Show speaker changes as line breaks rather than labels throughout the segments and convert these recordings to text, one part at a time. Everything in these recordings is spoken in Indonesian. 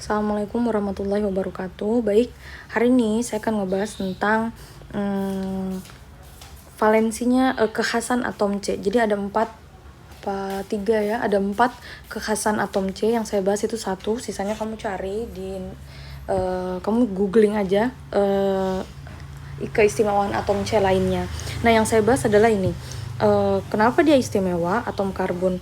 Assalamualaikum warahmatullahi wabarakatuh. Baik, hari ini saya akan ngebahas tentang valensinya kekhasan atom C. Jadi ada 3 ya, ada 4 kekhasan atom C. Yang saya bahas itu 1, sisanya kamu cari di kamu googling aja keistimewaan atom C lainnya. Nah, yang saya bahas adalah ini. Kenapa dia istimewa? Atom karbon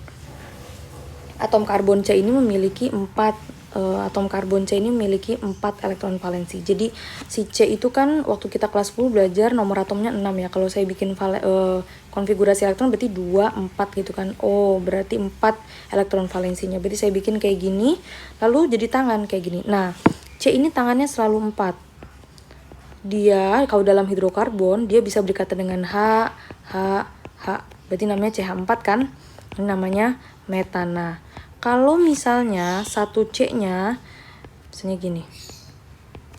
C ini memiliki 4 atom karbon C ini memiliki 4 elektron valensi. Jadi si C itu kan waktu kita kelas 10 belajar nomor atomnya 6 ya. Kalau saya bikin konfigurasi elektron berarti 2, 4 gitu kan. Oh, berarti 4 elektron valensinya. Berarti saya bikin kayak gini, lalu jadi tangan kayak gini. Nah, C ini tangannya selalu 4. Dia kalau dalam hidrokarbon dia bisa berikatan dengan H. Berarti namanya CH4 kan? Ini namanya metana. Kalau misalnya satu C-nya misalnya gini.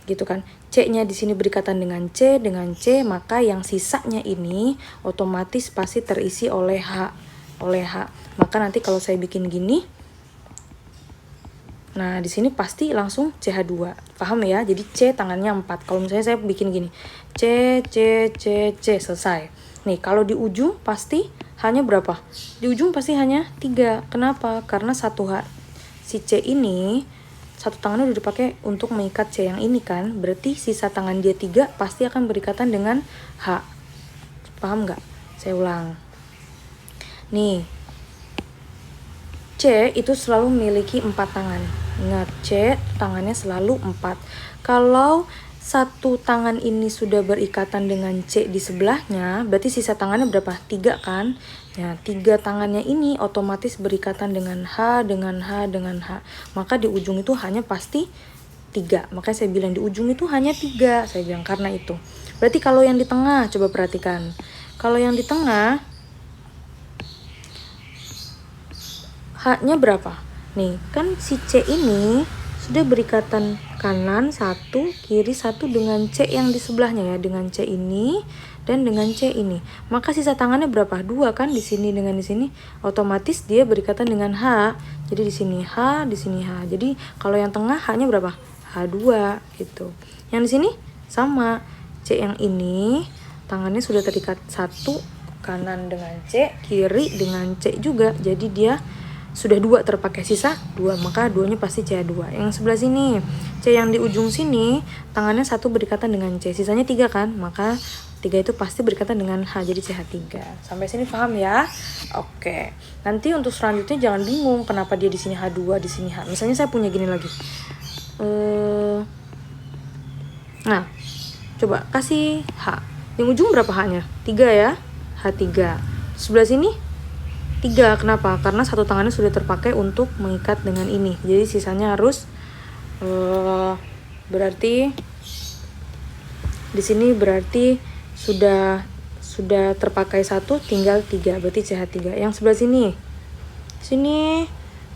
Gitu kan. C-nya di sini berikatan dengan C, maka yang sisanya ini otomatis pasti terisi oleh H. Maka nanti kalau saya bikin gini, nah, di sini pasti langsung CH2. Paham ya? Jadi C tangannya 4. Kalau misalnya saya bikin gini. C, selesai. Nih, kalau di ujung pasti H-nya berapa? Di ujung pasti hanya 3. Kenapa? Karena satu H. Si C ini, satu tangannya udah dipakai untuk mengikat C yang ini kan. Berarti sisa tangan dia 3 pasti akan berikatan dengan H. Paham nggak? Saya ulang. Nih, C itu selalu memiliki 4 tangan. Ingat, C tangannya selalu 4. Kalau satu tangan ini sudah berikatan dengan C di sebelahnya, berarti sisa tangannya berapa? 3 kan? Ya, 3 tangannya ini otomatis berikatan dengan H. Maka di ujung itu hanya pasti 3. Makanya saya bilang di ujung itu hanya 3. Saya bilang karena itu. Berarti kalau yang di tengah, coba perhatikan. Kalau yang di tengah, H-nya berapa? Nih, kan si C ini sudah berikatan kanan 1, kiri 1 dengan C yang di sebelahnya ya, dengan C ini dan dengan C ini. Maka sisa tangannya berapa? 2 kan, di sini dengan di sini. Otomatis dia berikatan dengan H. Jadi di sini H, di sini H. Jadi kalau yang tengah H-nya berapa? H2 gitu. Yang di sini sama. C yang ini tangannya sudah terikat 1, kanan dengan C, kiri dengan C juga. Jadi dia sudah 2 terpakai, sisa 2, maka 2-nya pasti CH2. Yang sebelah sini, C yang di ujung sini tangannya 1 berikatan dengan C, sisanya 3 kan, maka 3 itu pasti berikatan dengan H, jadi CH3. Sampai sini paham ya? Oke. Nanti untuk selanjutnya jangan bingung kenapa dia di sini H2, di sini H. Misalnya saya punya gini lagi. Nah, coba kasih H. Yang ujung berapa H-nya? 3 ya. H3. Sebelah sini 3. Kenapa? Karena satu tangannya sudah terpakai untuk mengikat dengan ini. Jadi sisanya harus berarti di sini berarti sudah terpakai 1, tinggal 3. Berarti CH3. Yang sebelah sini. Sini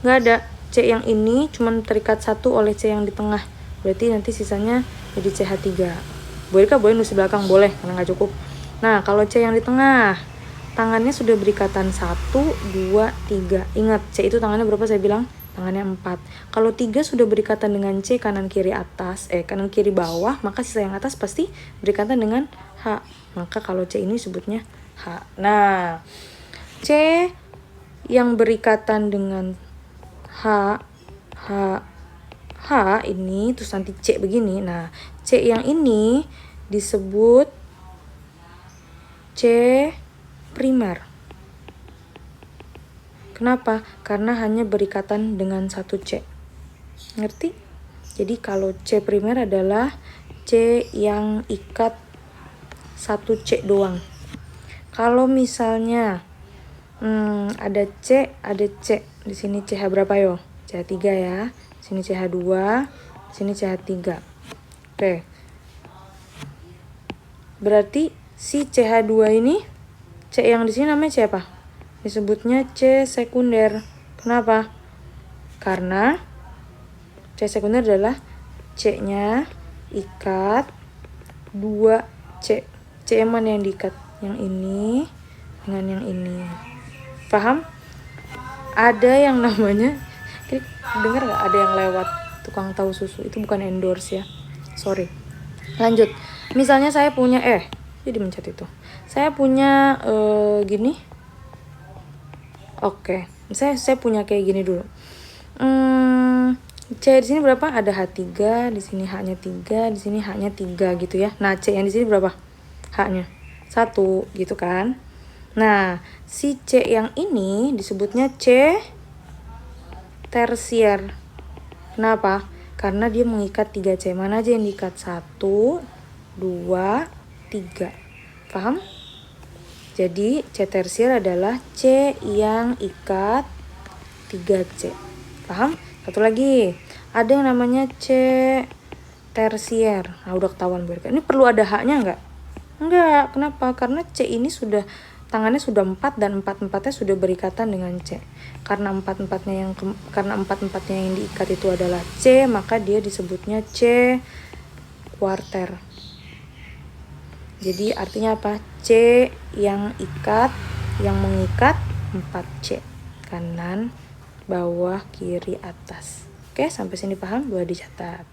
nggak ada. C yang ini cuma terikat 1 oleh C yang di tengah. Berarti nanti sisanya jadi CH3. Boleh nulis belakang? Boleh, karena nggak cukup. Nah, kalau C yang di tengah, tangannya sudah berikatan 1, 2, 3. Ingat, C itu tangannya berapa saya bilang? Tangannya 4. Kalau 3 sudah berikatan dengan C kanan kiri bawah, maka sisa yang atas pasti berikatan dengan H. Maka kalau C ini sebutnya H. Nah, C yang berikatan dengan H ini, terus nanti C begini. Nah, C yang ini disebut C primer. Kenapa? Karena hanya berikatan dengan 1 C. Ngerti? Jadi kalau C primer adalah C yang ikat 1 C doang. Kalau misalnya ada C. Di sini CH berapa yo? CH3 ya. Sini CH2, sini CH3. Oke. Berarti si CH2 ini, C yang di sini namanya siapa? Disebutnya C sekunder. Kenapa? Karena C sekunder adalah C-nya ikat 2 C. C mana yang diikat? Yang ini dengan yang ini. Paham? Ada yang namanya, dengar nggak ada yang lewat tukang tahu susu. Itu bukan endorse ya, sorry. Lanjut, misalnya saya punya jadi mencet itu. Saya punya gini. Oke, misalnya saya punya kayak gini dulu. C di sini berapa? Ada H3, di sini H-nya 3, di sini H-nya 3 gitu ya. Nah, C yang di sini berapa? H-nya 1 gitu kan. Nah, si C yang ini disebutnya C tersier. Kenapa? Karena dia mengikat 3C. Mana aja yang diikat? 1, 2, 3. Paham? Jadi C tersier adalah C yang ikat 3C. Paham? Satu lagi, ada yang namanya C tersier. Nah, udah ketahuan berarti. Ini perlu ada H-nya nggak? Enggak. Kenapa? Karena C ini sudah tangannya sudah 4 dan 4-4-nya sudah berikatan dengan C. Karena 4-4-nya yang diikat itu adalah C, maka dia disebutnya C kuarter. Jadi artinya apa? C yang mengikat 4C. Kanan, bawah, kiri, atas. Oke, sampai sini paham? Boleh dicatat.